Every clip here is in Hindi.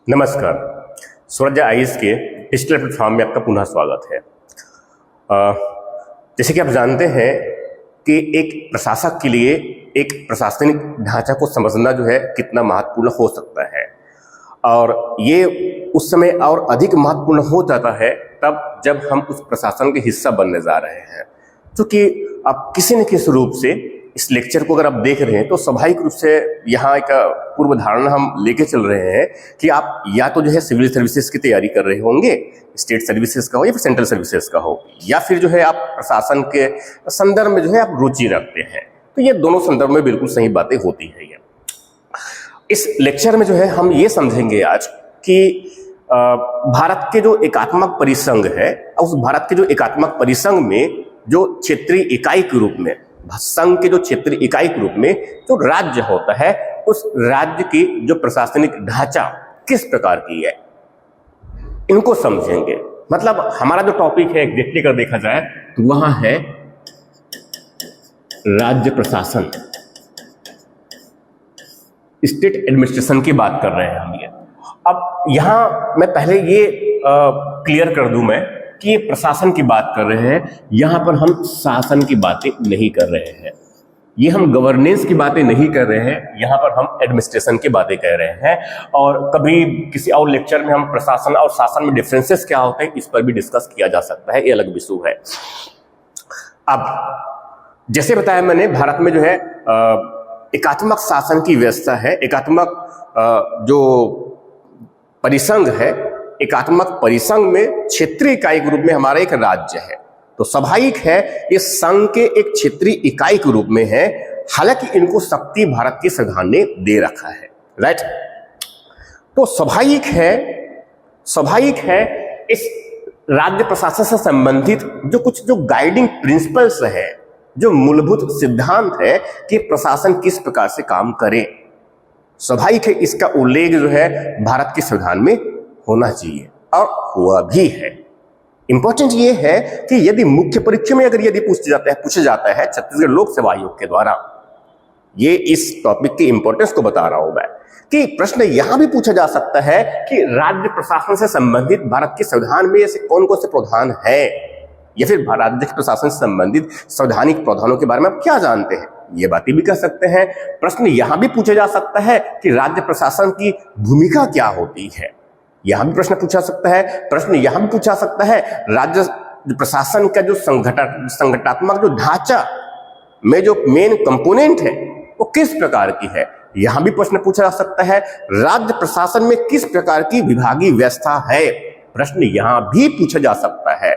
नमस्कार। सूरज आईज के डिजिटल प्लेटफॉर्म में आपका पुनः स्वागत है। जैसे कि आप जानते हैं कि एक प्रशासक के लिए एक प्रशासनिक ढांचा को समझना जो है कितना महत्वपूर्ण हो सकता है, और ये उस समय और अधिक महत्वपूर्ण हो जाता है तब जब हम उस प्रशासन के हिस्सा बनने जा रहे हैं। क्योंकि आप किसी न किसी रूप से इस लेक्चर को अगर आप देख रहे हैं तो स्वाभाविक रूप से यहाँ एक पूर्व धारणा हम लेके चल रहे हैं कि आप या तो जो है सिविल सर्विसेज की तैयारी कर रहे होंगे, स्टेट सर्विसेज का हो या फिर सेंट्रल सर्विसेज का हो, या फिर जो है आप प्रशासन के संदर्भ में जो है आप रुचि रखते हैं। तो ये दोनों संदर्भ में बिल्कुल सही बातें होती है। इस लेक्चर में जो है हम ये समझेंगे आज कि भारत के जो एकात्मक परिसंघ है, उस भारत के जो एकात्मक परिसंघ में जो क्षेत्रीय इकाई के रूप में, संघ के जो क्षेत्रीय इकाई के रूप में जो राज्य होता है, उस राज्य की जो प्रशासनिक ढांचा किस प्रकार की है, इनको समझेंगे। मतलब हमारा जो टॉपिक है एग्जैक्टली अगर देखा जाए तो वहां है राज्य प्रशासन, स्टेट एडमिनिस्ट्रेशन की बात कर रहे हैं हम। ये अब यहां मैं पहले ये क्लियर कर दूं मैं कि ये प्रशासन की बात कर रहे हैं, यहां पर हम शासन की बातें नहीं कर रहे हैं, ये हम गवर्नेंस की बातें नहीं कर रहे हैं, यहां पर हम एडमिनिस्ट्रेशन की बातें कह रहे हैं। और कभी किसी और लेक्चर में हम प्रशासन और शासन में डिफरेंसेस क्या होते हैं इस पर भी डिस्कस किया जा सकता है, ये अलग विषय है। अब जैसे बताया मैंने, भारत में जो है एकात्मक शासन की व्यवस्था है, एकात्मक जो परिसंघ है, एकात्मक परिसंघ में क्षेत्रीय इकाई के रूप में हमारा एक राज्य है। तो स्वाभाविक है ये संघ के एक क्षेत्रीय इकाई के रूप में है, हालांकि इनको शक्ति भारत के संविधान ने दे रखा है, राइट। तो स्वाभाविक है इस राज्य प्रशासन से संबंधित जो गाइडिंग प्रिंसिपल्स है, जो मूलभूत सिद्धांत है कि प्रशासन किस प्रकार से काम करे, स्वाभाविक है इसका उल्लेख जो है भारत के संविधान में होना चाहिए, और हुआ भी है। इंपॉर्टेंट ये है कि यदि मुख्य परीक्षा में अगर यदि पूछा जाता है छत्तीसगढ़ लोक सेवा आयोग के द्वारा, ये इस टॉपिक की इंपॉर्टेंस को बता रहा हूं मैं, कि प्रश्न यहां भी पूछा जा सकता है कि राज्य प्रशासन से संबंधित भारत के संविधान में ऐसे कौन कौन से प्रावधान है, या फिर राज्य प्रशासन से संबंधित संवैधानिक प्रावधानों के बारे में आप क्या जानते हैं, ये बातें भी कर सकते हैं। प्रश्न यहां भी पूछा जा सकता है कि राज्य प्रशासन की भूमिका क्या होती है, यहां भी प्रश्न पूछा सकता है। प्रश्न यहां भी पूछा सकता है राज्य प्रशासन का जो संगठनात्मक जो ढांचा में जो मेन कंपोनेंट है वो किस प्रकार की है, यहां भी प्रश्न पूछा जा सकता है। राज्य प्रशासन में किस प्रकार की विभागीय व्यवस्था है, प्रश्न यहां भी पूछा जा सकता है।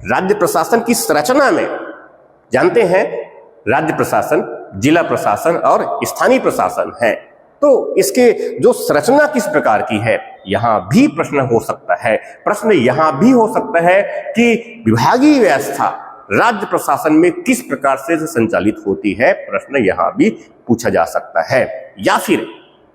राज्य प्रशासन की संरचना में जानते हैं राज्य प्रशासन, जिला प्रशासन और स्थानीय प्रशासन है, तो इसके जो संरचना किस प्रकार की है यहां भी प्रश्न हो सकता है। प्रश्न यहां भी हो सकता है कि विभागीय व्यवस्था राज्य प्रशासन में किस प्रकार से संचालित होती है, प्रश्न यहां भी पूछा जा सकता है। या फिर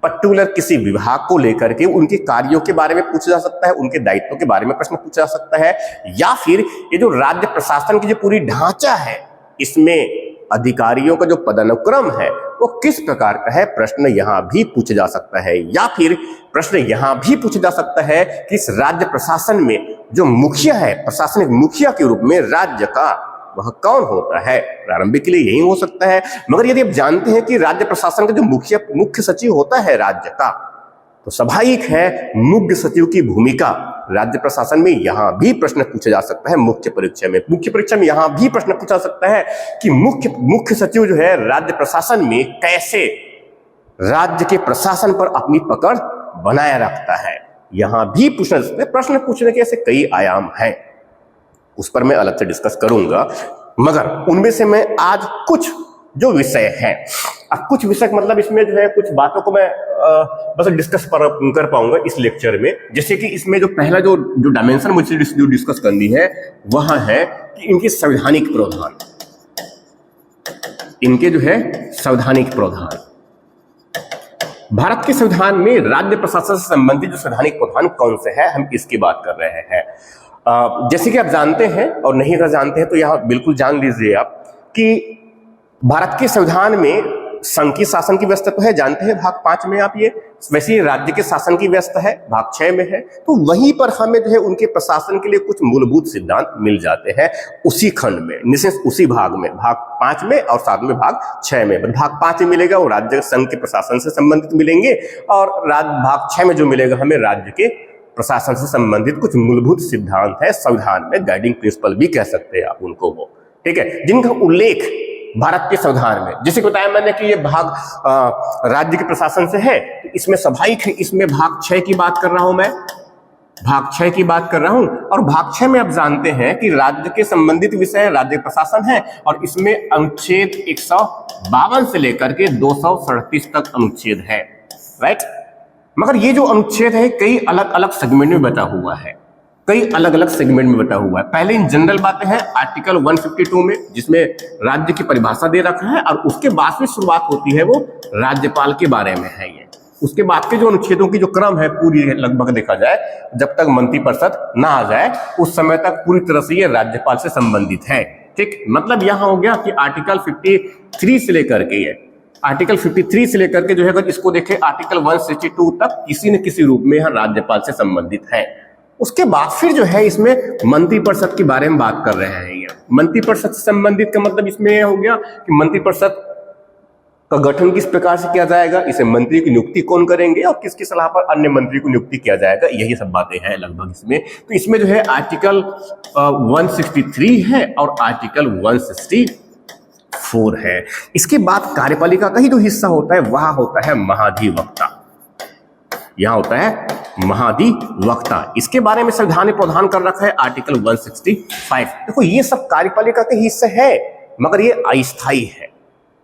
पर्टिकुलर किसी विभाग को लेकर के उनके कार्यों के बारे में पूछा जा सकता है, उनके दायित्वों के बारे में प्रश्न पूछा जा सकता है। या फिर ये जो राज्य प्रशासन की जो पूरी ढांचा है, इसमें अधिकारियों का जो पदानुक्रम है वो किस प्रकार का है, प्रश्न यहां भी पूछा जा सकता है। या फिर प्रश्न यहां भी पूछा जा सकता है कि इस राज्य प्रशासन में जो मुखिया है, प्रशासनिक मुखिया के रूप में राज्य का, वह कौन होता है। प्रारंभिक के लिए यही हो सकता है, मगर यदि आप जानते हैं कि राज्य प्रशासन का जो मुख्य सचिव होता है राज्य का, तो स्वाभाविक है मुख्य सचिव की भूमिका राज्य प्रशासन में यहां भी प्रश्न पूछा जा सकता है। मुख्य परीक्षा में यहां भी प्रश्न पूछा सकता है कि मुख्य सचिव जो है राज्य प्रशासन में कैसे राज्य के प्रशासन पर अपनी पकड़ बनाए रखता है, यहां भी पूछना सकते हैं। प्रश्न पूछने के ऐसे कई आयाम हैं, उस पर मैं अलग से डिस्कस करूंगा, मगर उनमें से मैं आज कुछ जो विषय हैं, अब कुछ विषय मतलब इसमें जो है कुछ बातों को मैं बस डिस्कस कर पाऊंगा इस लेक्चर में। जैसे कि इसमें जो पहला जो डायमेंशन मुझे जो डिस्कस करनी है वह है कि इनके संवैधानिक प्रावधान, इनके जो है संवैधानिक प्रावधान। भारत के संविधान में राज्य प्रशासन से संबंधित जो संवैधानिक प्रावधान कौन से है, हम इसकी बात कर रहे हैं। जैसे कि आप जानते हैं, और नहीं अगर जानते हैं तो यहां बिल्कुल जान लीजिए आप कि भारत के संविधान में संघ की शासन की व्यवस्था तो है, जानते हैं भाग 5 में आप ये, वैसे ही राज्य के शासन की व्यवस्था है भाग 6 में है। तो वहीं पर हमें जो है उनके प्रशासन के लिए कुछ मूलभूत सिद्धांत मिल जाते हैं उसी खंड में, निश्चित उसी भाग में, भाग 5 में और साथ में भाग 6 में। भाग 5 में मिलेगा वो राज्य संघ के प्रशासन से संबंधित मिलेंगे, और भाग 6 में जो मिलेगा हमें राज्य के प्रशासन से संबंधित कुछ मूलभूत सिद्धांत है, संविधान में गाइडिंग प्रिंसिपल भी कह सकते हैं आप उनको वो, ठीक है, जिनका उल्लेख भारत के संविधान में, जैसे कि बताया मैंने कि ये भाग राज्य के प्रशासन से है, तो इसमें स्वाभाविक है इसमें भाग 6 की बात कर रहा हूं मैं, भाग 6 की बात कर रहा हूं। और भाग 6 में आप जानते हैं कि राज्य के संबंधित विषय राज्य प्रशासन है, और इसमें अनुच्छेद 152 से लेकर के 237 तक अनुच्छेद है, राइट। मगर ये जो अनुच्छेद है कई अलग अलग सेगमेंट में बटा हुआ है, कई अलग अलग सेगमेंट में बटा हुआ है। पहले इन जनरल बातें हैं आर्टिकल 152 में, जिसमें राज्य की परिभाषा दे रखा है, और उसके बाद में शुरुआत होती है वो राज्यपाल के बारे में है ये। उसके बाद के जो अनुच्छेदों की जो क्रम है पूरी लगभग देखा जाए, जब तक मंत्रिपरिषद ना आ जाए उस समय तक पूरी तरह से ये राज्यपाल से संबंधित है, ठीक। मतलब यहां हो गया कि आर्टिकल 53 से लेकर के ये आर्टिकल 53 से लेकर के जो है, अगर इसको देखें आर्टिकल 162 तक किसी न किसी रूप में यहां राज्यपाल से संबंधित है। उसके बाद फिर जो है इसमें मंत्रिपरिषद के बारे में बात कर रहे हैं। ये मंत्रिपरिषद से संबंधित का मतलब इसमें यह हो गया कि मंत्रिपरिषद का गठन किस प्रकार से किया जाएगा, इसे मंत्री की नियुक्ति कौन करेंगे, और किसकी सलाह पर अन्य मंत्री को नियुक्ति किया जाएगा, यही सब बातें हैं लगभग इसमें। तो इसमें जो है आर्टिकल 163 है और आर्टिकल 164 है। इसके बाद कार्यपालिका का ही जो हिस्सा होता है वह होता है महाधिवक्ता, यहां होता है महाधिवक्ता। इसके बारे में संविधान ने प्रावधान कर रखा है आर्टिकल 165। देखो ये सब कार्यपालिका के हिस्से है, मगर ये अस्थायी है,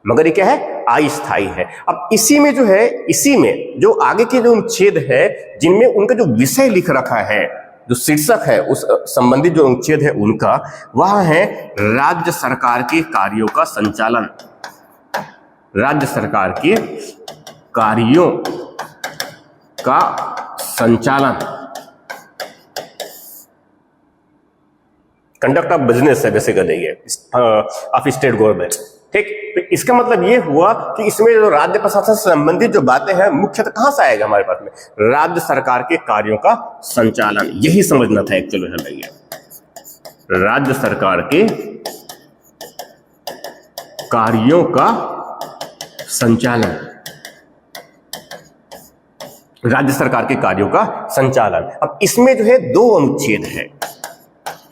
मगर ये क्या है, अस्थायी है। अब इसी में जो है, इसी में जो आगे के जो अनुच्छेद है जिनमें उनका जो विषय लिख रखा है, जो शीर्षक है उस संबंधित जो अनुच्छेद है उनका, वह है राज्य सरकार के कार्यों का संचालन, राज्य सरकार के कार्यों का संचालन, कंडक्ट ऑफ बिजनेस है बेसिकली ये ऑफ स्टेट गवर्नमेंट, ठीक। तो इसका मतलब ये हुआ कि इसमें जो राज्य प्रशासन से संबंधित जो बातें हैं मुख्यतः कहां से आएगा हमारे पास में, राज्य सरकार के कार्यों का संचालन, यही समझना था एक्चुअली हमें, ये राज्य सरकार के कार्यों का संचालन, राज्य सरकार के कार्यों का संचालन। अब इसमें जो है दो अनुच्छेद है,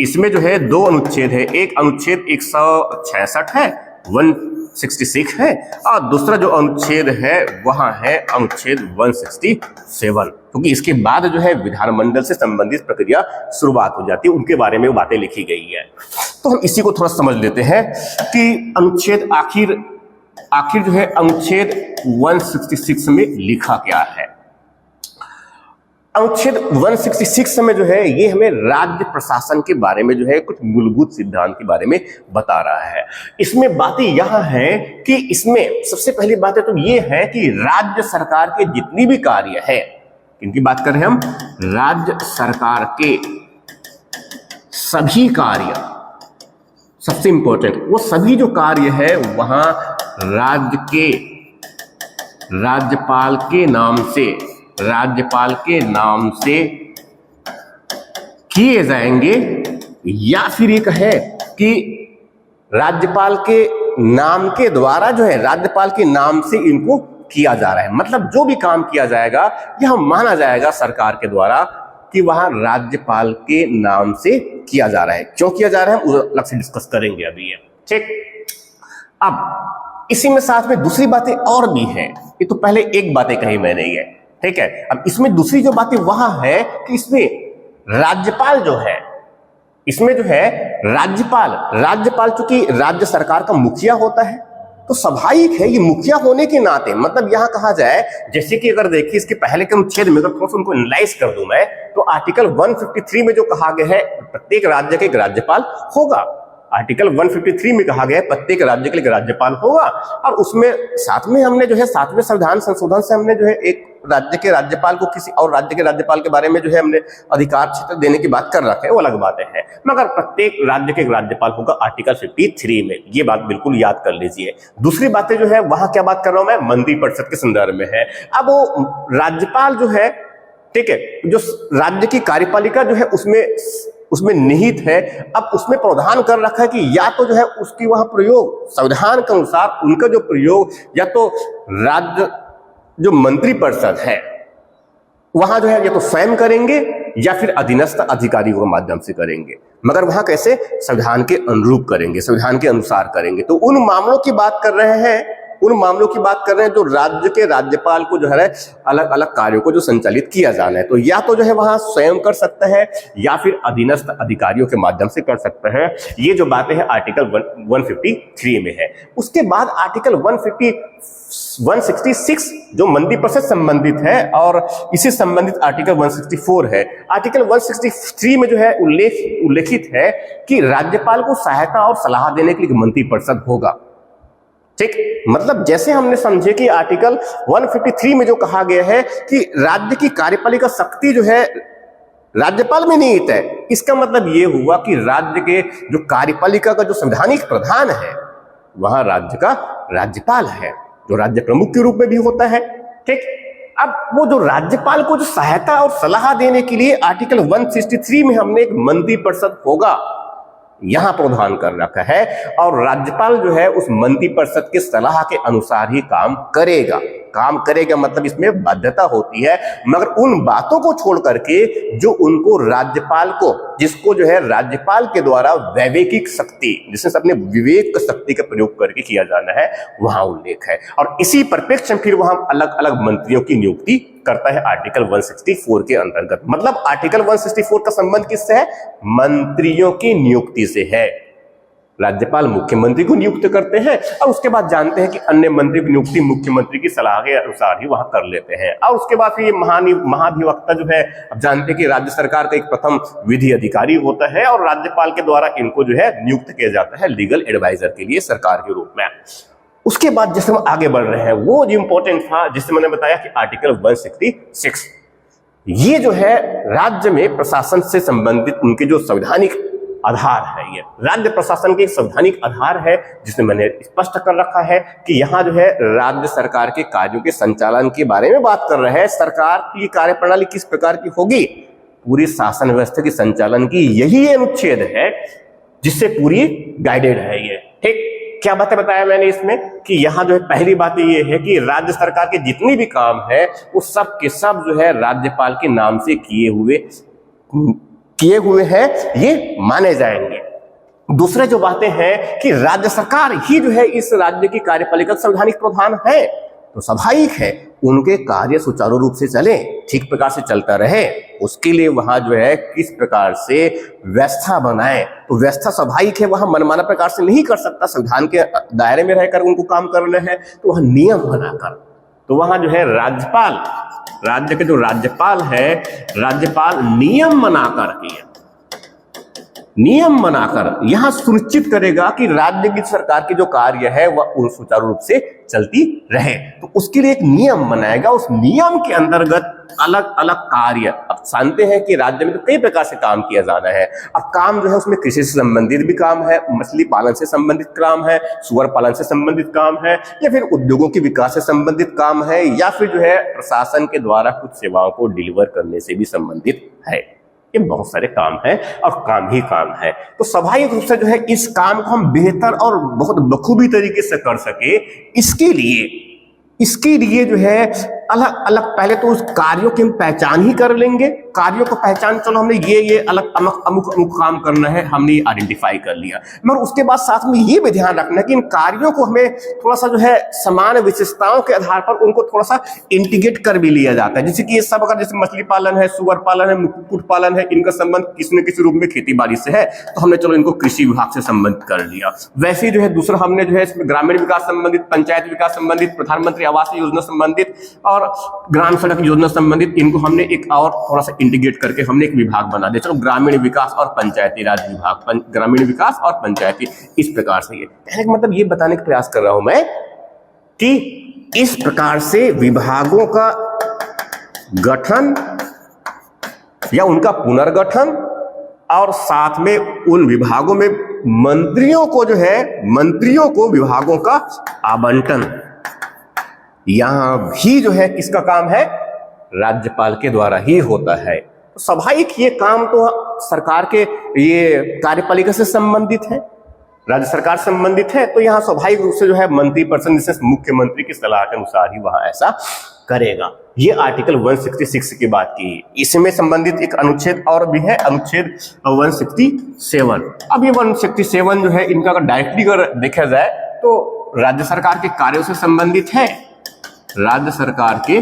इसमें जो है दो अनुच्छेद है, एक अनुच्छेद 166 है, 166 है, और दूसरा जो अनुच्छेद है वहां है अनुच्छेद 167, क्योंकि इसके बाद जो है विधानमंडल से संबंधित प्रक्रिया शुरुआत हो जाती है, उनके बारे में बातें लिखी गई है। तो हम इसी को थोड़ा समझ लेते हैं कि अनुच्छेद आखिर जो है अनुच्छेद 166 में लिखा क्या है। अनुच्छेद 166 में जो है ये हमें राज्य प्रशासन के बारे में जो है कुछ मूलभूत सिद्धांत के बारे में बता रहा है। इसमें बातें यहां है कि इसमें सबसे पहली बात तो ये है कि राज्य सरकार के जितनी भी कार्य है, इनकी बात करें हम, राज्य सरकार के सभी कार्य, सबसे इंपॉर्टेंट वो सभी जो कार्य है वहां राज्यपाल के नाम से किए जाएंगे, या फिर एक है कि राज्यपाल के नाम के द्वारा जो है राज्यपाल के नाम से इनको किया जा रहा है। मतलब जो भी काम किया जाएगा यह माना जाएगा सरकार के द्वारा कि वहां राज्यपाल के नाम से किया जा रहा है। क्यों किया जा रहा है वो अलग से डिस्कस करेंगे अभी, ठीक। अब इसी में साथ में दूसरी बातें और भी हैं, ये तो पहले एक बातें कही मैंने ये, ठीक है। अब इसमें दूसरी जो बातें वहां है कि इसमें राज्यपाल जो है, इसमें जो है राज्यपाल चूंकि राज्य सरकार का मुखिया होता है, तो स्वाभाविक है ये मुखिया होने के नाते, मतलब यहां कहा जाए, जैसे कि अगर देखिए इसके पहले के अनुच्छेद में अगर थोड़ा सा उनको एनालाइज कर दूं मैं, तो आर्टिकल 153 में जो कहा गया है प्रत्येक राज्य का एक राज्यपाल होगा, आर्टिकल 153 में कहा गया है प्रत्येक राज्य के लिए राज्यपाल होगा, और उसमें साथ में हमने जो है 7वें संविधान संशोधन से हमने जो है एक राज्य के राज्यपाल को किसी और राज्य के राज्यपाल के बारे में जो है हमने अधिकार क्षेत्र देने की बात कर रखे हैं, वो अलग बातें हैं, मगर प्रत्येक राज्य के राज्यपाल होगा आर्टिकल 53 में, ये बात बिल्कुल याद कर लीजिए। दूसरी बातें जो है वहां क्या बात कर रहा हूं मैं, मंत्रिपरिषद के संदर्भ में है। अब वो राज्यपाल जो है, ठीक है, जो राज्य की कार्यपालिका जो है उसमें निहित है। अब उसमें प्रावधान कर रखा है कि या तो जो है उसकी वहां प्रयोग संविधान के अनुसार उनका जो प्रयोग या तो राज्य जो मंत्रिपरिषद है वहां जो है या तो स्वयं करेंगे या फिर अधीनस्थ अधिकारियों के माध्यम से करेंगे, मगर वहां कैसे, संविधान के अनुरूप करेंगे, संविधान के अनुसार करेंगे। तो उन मामलों की बात कर रहे हैं, उन मामलों की बात कर रहे हैं जो राज्य के राज्यपाल को जो है अलग अलग कार्यों को जो संचालित किया जाना है, तो या तो जो है वहां स्वयं कर सकता है या फिर अधीनस्थ अधिकारियों के माध्यम से कर सकता है। ये जो बातें हैं आर्टिकल 153 में है। उसके बाद आर्टिकल 166 जो मंत्रिपरिषद संबंधित है और इसी संबंधित आर्टिकल 164 है। आर्टिकल 163 में जो है उल्लेखित है कि राज्यपाल को सहायता और सलाह देने के लिए मंत्रिपरिषद होगा, ठीक। मतलब जैसे हमने समझे कि आर्टिकल 153 में जो कहा गया है कि राज्य की कार्यपालिका शक्ति जो है राज्यपाल में निहित है, इसका मतलब ये हुआ कि राज्य के जो कार्यपालिका का जो संवैधानिक प्रधान है वहां राज्य का राज्यपाल है, जो राज्य प्रमुख के रूप में भी होता है, ठीक। अब वो जो राज्यपाल को जो सहायता और सलाह देने के लिए आर्टिकल 163 में हमने एक मंत्रिपरिषद होगा यहां प्रावधान कर रखा है, और राज्यपाल जो है उस मंत्रिपरिषद के सलाह के अनुसार ही काम करेगा मतलब इसमें बाध्यता होती है, मगर उन बातों को छोड़ करके जो उनको राज्यपाल को, जिसको जो है राज्यपाल के द्वारा वैवेकिक शक्ति, जिसमें अपने विवेक शक्ति का प्रयोग करके किया जाना है, वहां उल्लेख है। और इसी परिप्रेक्ष्य में फिर वहां अलग अलग मंत्रियों की नियुक्ति करता है आर्टिकल 164 के अंतर्गत। मतलब आर्टिकल 164 का संबंध किससे है, मंत्रियों की नियुक्ति से है। राज्यपाल मुख्यमंत्री को नियुक्त करते हैं और उसके बाद जानते हैं कि अन्य मंत्री की नियुक्ति मुख्यमंत्री की सलाह के अनुसार ही वहां कर लेते हैं। और उसके बाद फिर ये महाधिवक्ता जो है, अब जानते हैं कि राज्य सरकार का एक प्रथम विधि अधिकारी होता है और राज्यपाल के द्वारा इनको जो है नियुक्त किया जाता है लीगल एडवाइजर के लिए सरकार के रूप में। उसके बाद जैसे हम आगे बढ़ रहे हैं वो जो इंपॉर्टेंट था जिससे मैंने बताया कि आर्टिकल 166, ये जो है राज्य में प्रशासन से संबंधित उनके जो संवैधानिक आधार है, ये राज्य प्रशासन के संवैधानिक आधार है, जिसमें मैंने स्पष्ट कर रखा है कि यहाँ जो है राज्य सरकार के कार्यों के संचालन के बारे में बात कर रहे हैं। सरकार की कार्यप्रणाली किस प्रकार की होगी, पूरी शासन व्यवस्था के संचालन की यही अनुच्छेद है जिससे पूरी गाइडेड है ये, ठीक। क्या बातें बताया मैंने इसमें कि यहाँ जो है पहली बात ये है कि राज्य सरकार के जितनी भी काम है वो सब के सब जो है राज्यपाल के नाम से किए हुए हैं, ये माने जाएंगे। दूसरे जो बातें हैं कि राज्य सरकार ही जो है इस राज्य की कार्यपालिका संवैधानिक प्रधान है, तो स्वाभाविक है उनके कार्य सुचारू रूप से चले, ठीक प्रकार से चलता रहे, उसके लिए वहां जो है किस प्रकार से व्यवस्था बनाए, तो व्यवस्था स्वाभाविक है वहां मनमाना प्रकार से नहीं कर सकता, संविधान के दायरे में रहकर उनको काम करना है, तो वहां नियम बनाकर, तो वहां जो है राज्यपाल, राज्य के जो राज्यपाल है, राज्यपाल नियम बनाकर यहां सुनिश्चित करेगा कि राज्य की सरकार की जो कार्य है वह उन सुचारू रूप से चलती रहे, तो उसके लिए एक नियम बनाएगा। उस नियम के अंतर्गत अलग अलग कार्य, अब जानते हैं कि राज्य में तो कई प्रकार से काम किया जाना है। अब काम जो है उसमें कृषि से संबंधित भी काम है, मछली पालन से संबंधित काम है, सुअर पालन से संबंधित काम है, या फिर उद्योगों के विकास से संबंधित काम है, या फिर जो है प्रशासन के द्वारा कुछ सेवाओं को डिलीवर करने से भी संबंधित है। ये बहुत सारे काम है और काम ही काम है, तो स्वाभाविक रूप से जो है इस काम को हम बेहतर और बहुत बखूबी तरीके से कर सके, इसके लिए जो है अलग अलग पहले तो उस कार्यों की हम पहचान ही कर लेंगे। कार्यों को पहचान, चलो हमने ये अलग अमुक काम करना है, हमने आइडेंटिफाई कर लिया, मगर उसके बाद साथ में ये भी ध्यान रखना कि इन कार्यों को हमें थोड़ा सा जो है समान विशेषताओं के आधार पर उनको थोड़ा सा इंटीग्रेट कर भी लिया जाता है। जैसे कि ये सब अगर जैसे मछली पालन है, सुअर पालन है, कुक्कुट पालन है, इनका संबंध किसी न किसी रूप में खेती बाड़ी से है, तो हमने चलो इनको कृषि विभाग से संबंधित कर लिया। वैसे ही जो है दूसरा हमने जो है ग्रामीण विकास संबंधित, पंचायत विकास संबंधित, प्रधानमंत्री आवास योजना संबंधित और ग्राम सड़क योजना संबंधित, इनको हमने एक और थोड़ा सा इंटीग्रेट करके हमने एक विभाग बना दिया, चलो ग्रामीण विकास और पंचायती राज विभाग, ग्रामीण विकास और पंचायती, इस प्रकार से। ये कहने का मतलब ये बताने का प्रयास कर रहा हूं मैं कि इस प्रकार से विभागों का गठन या उनका पुनर्गठन, और साथ में उन विभागों में मंत्रियों को विभागों का आवंटन, यहां भी जो है किसका काम है? राज्यपाल के द्वारा ही होता है। तो स्वाभाविक ये काम तो सरकार के ये कार्यपालिका से संबंधित है, राज्य सरकार संबंधित है, तो यहाँ स्वाभाविक रूप से जो है मंत्री परिषद जैसे मुख्यमंत्री की सलाह के अनुसार ही वहां ऐसा करेगा। ये आर्टिकल 166 की बात की। इसमें संबंधित एक अनुच्छेद और भी है, अनुच्छेद 167। अब ये 167 जो है इनका अगर डायरेक्टली अगर देखा जाए तो राज्य सरकार के कार्यों से संबंधित है, राज्य सरकार के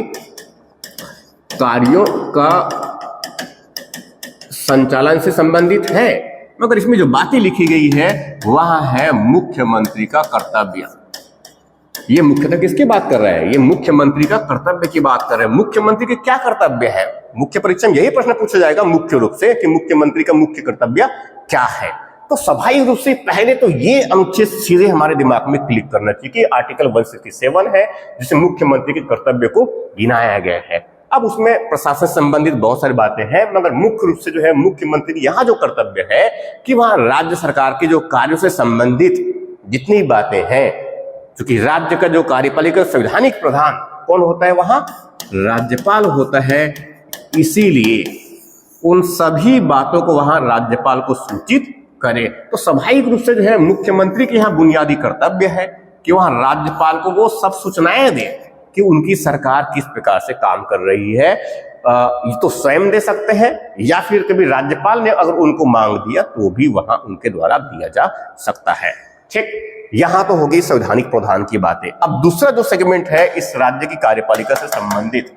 कार्यों का संचालन से संबंधित है, मगर इसमें जो बातें लिखी गई है वह है मुख्यमंत्री का कर्तव्य। ये मुख्यतः किसकी बात कर रहा है? ये मुख्यमंत्री का कर्तव्य की बात कर रहे हैं। मुख्यमंत्री के क्या कर्तव्य है? मुख्य परीक्षा में यही प्रश्न पूछा जाएगा मुख्य रूप से कि मुख्यमंत्री का मुख्य कर्तव्य क्या है। तो स्वाभाविक रूप से पहले तो ये अनुच्छेद सीधे हमारे दिमाग में क्लिक करना चाहिए कि आर्टिकल 167 है जिसे मुख्यमंत्री के कर्तव्य को गिनाया गया है। अब उसमें प्रशासन संबंधित बहुत सारी बातें हैं, मगर मुख्य रूप से जो है मुख्यमंत्री यहाँ जो कर्तव्य है कि वहां राज्य सरकार के जो कार्यों से संबंधित जितनी बातें हैं, क्योंकि राज्य का जो कार्यपालिका संवैधानिक प्रधान कौन होता है? वहां राज्यपाल होता है, इसीलिए उन सभी बातों को वहां राज्यपाल को सूचित करे। तो स्वाभाविक रूप से जो है मुख्यमंत्री के यहाँ बुनियादी कर्तव्य है कि वहां राज्यपाल को वो सब सूचनाएं दे कि उनकी सरकार किस प्रकार से काम कर रही है। ये तो स्वयं दे सकते हैं या फिर कभी राज्यपाल ने अगर उनको मांग दिया तो भी वहां उनके द्वारा दिया जा सकता है। ठीक, यहां तो हो गई संवैधानिक प्रधान की बातें। अब दूसरा जो सेगमेंट है इस राज्य की कार्यपालिका से संबंधित,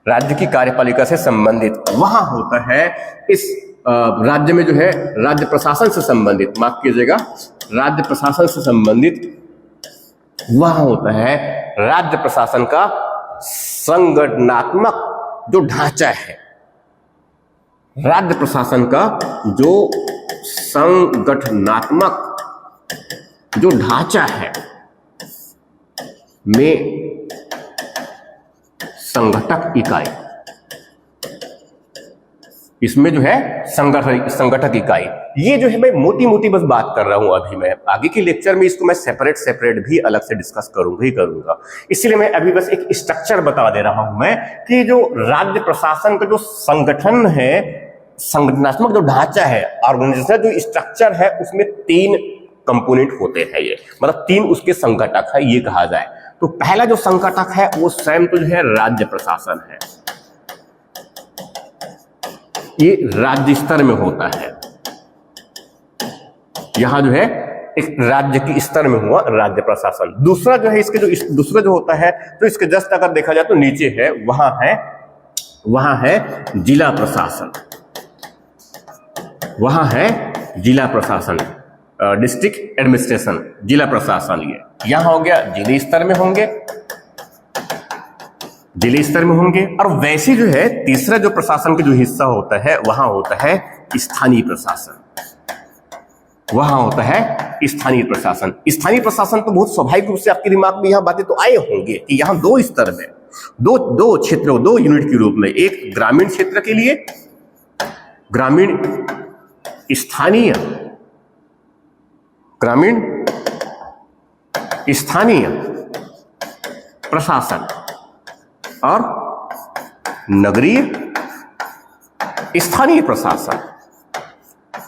राज्य की कार्यपालिका से संबंधित वहां होता है इस राज्य में जो है राज्य प्रशासन से संबंधित, माफ कीजिएगा, राज्य प्रशासन से संबंधित वहां होता है राज्य प्रशासन का संगठनात्मक जो ढांचा है, राज्य प्रशासन का जो संगठनात्मक जो ढांचा है में संगठक इकाई, इसमें जो है संगठक इकाई, ये जो है मैं मोटी मोटी बस बात कर रहा हूं। अभी मैं आगे के लेक्चर में इसको मैं सेपरेट भी अलग से डिस्कस करूंगा, इसलिए मैं अभी बस एक स्ट्रक्चर बता दे रहा हूं मैं कि जो राज्य प्रशासन का जो संगठन है, संगठनात्मक जो ढांचा है, ऑर्गेनाइजेशन जो स्ट्रक्चर है, उसमें 3 कंपोनेंट होते हैं। ये मतलब 3 उसके संगठक है ये कहा जाए तो पहला जो संगठक है वो स्वयं तो जो है राज्य प्रशासन है, ये राज्य स्तर में होता है। यहां जो है एक राज्य की स्तर में हुआ राज्य प्रशासन। दूसरा जो है इसके जो दूसरा जो होता है तो इसके जस्ट अगर देखा जाए तो नीचे है, वहां है जिला प्रशासन, वहां है जिला प्रशासन, डिस्ट्रिक्ट एडमिनिस्ट्रेशन, जिला प्रशासन। ये यहां हो गया जिले स्तर में होंगे, जिले स्तर में होंगे। और वैसे जो है तीसरा जो प्रशासन का जो हिस्सा होता है वहां होता है स्थानीय प्रशासन, वहां होता है स्थानीय प्रशासन। स्थानीय प्रशासन तो बहुत स्वाभाविक रूप से आपके दिमाग में यहां बातें तो आए होंगे कि यहां 2 स्तर में, दो क्षेत्रों, 2 यूनिट के रूप में, एक ग्रामीण क्षेत्र के लिए ग्रामीण स्थानीय, ग्रामीण स्थानीय प्रशासन और नगरीय स्थानीय प्रशासन।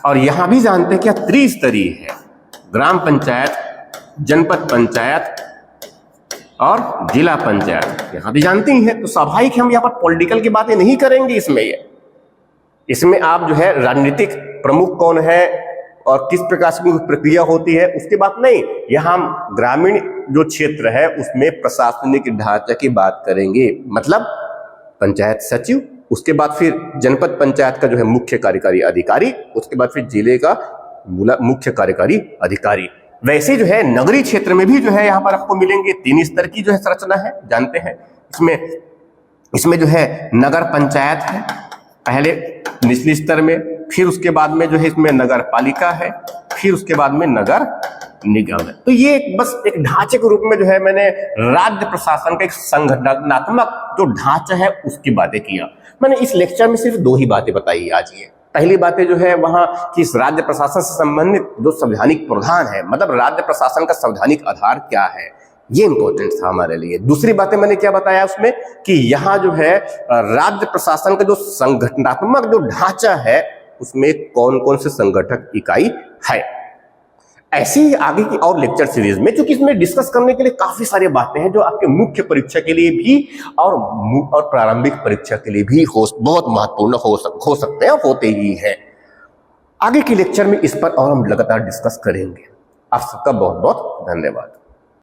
और यहां भी जानते हैं क्या त्रिस्तरीय है, ग्राम पंचायत, जनपद पंचायत और जिला पंचायत, यहां भी जानते ही हैं। तो स्वाभाविक हम यहां पर पॉलिटिकल की बातें नहीं करेंगे इसमें आप जो है राजनीतिक प्रमुख कौन है और किस प्रकार से प्रक्रिया होती है उसकी बात नहीं, यहां हम ग्रामीण जो क्षेत्र है उसमें प्रशासनिक ढांचे की बात करेंगे, मतलब पंचायत सचिव, उसके बाद फिर जनपद पंचायत का जो है मुख्य कार्यकारी अधिकारी, उसके बाद फिर जिले का मुख्य कार्यकारी अधिकारी। वैसे जो है नगरीय क्षेत्र में भी जो है यहाँ पर आपको मिलेंगे 3 स्तर की जो है संरचना है, जानते हैं। इसमें जो है नगर पंचायत है पहले निचले स्तर में, फिर उसके बाद में जो है इसमें नगर पालिका है, फिर उसके बाद में नगर निगम है। तो ये बस एक ढांचे के रूप में जो है मैंने राज्य प्रशासन का एक संगठनात्मक जो ढांचा है उसकी बातें किया। मैंने इस लेक्चर में सिर्फ 2 ही बातें बताई आज। ये पहली बातें जो है वहां कि इस राज्य प्रशासन से संबंधित जो संवैधानिक प्रावधान है, मतलब राज्य प्रशासन का संवैधानिक आधार क्या है, ये इंपॉर्टेंट था हमारे लिए। दूसरी बातें मैंने क्या बताया उसमें कि यहाँ जो है राज्य प्रशासन का जो संगठनात्मक जो ढांचा है उसमें कौन कौन से संगठक इकाई है। ऐसी ही आगे की और लेक्चर सीरीज में, क्योंकि इसमें डिस्कस करने के लिए काफी सारी बातें हैं जो आपके मुख्य परीक्षा के लिए भी और प्रारंभिक परीक्षा के लिए भी बहुत महत्वपूर्ण हो सकते हैं, होते ही हैं। आगे के लेक्चर में इस पर और हम लगातार डिस्कस करेंगे। आप सबका बहुत बहुत धन्यवाद।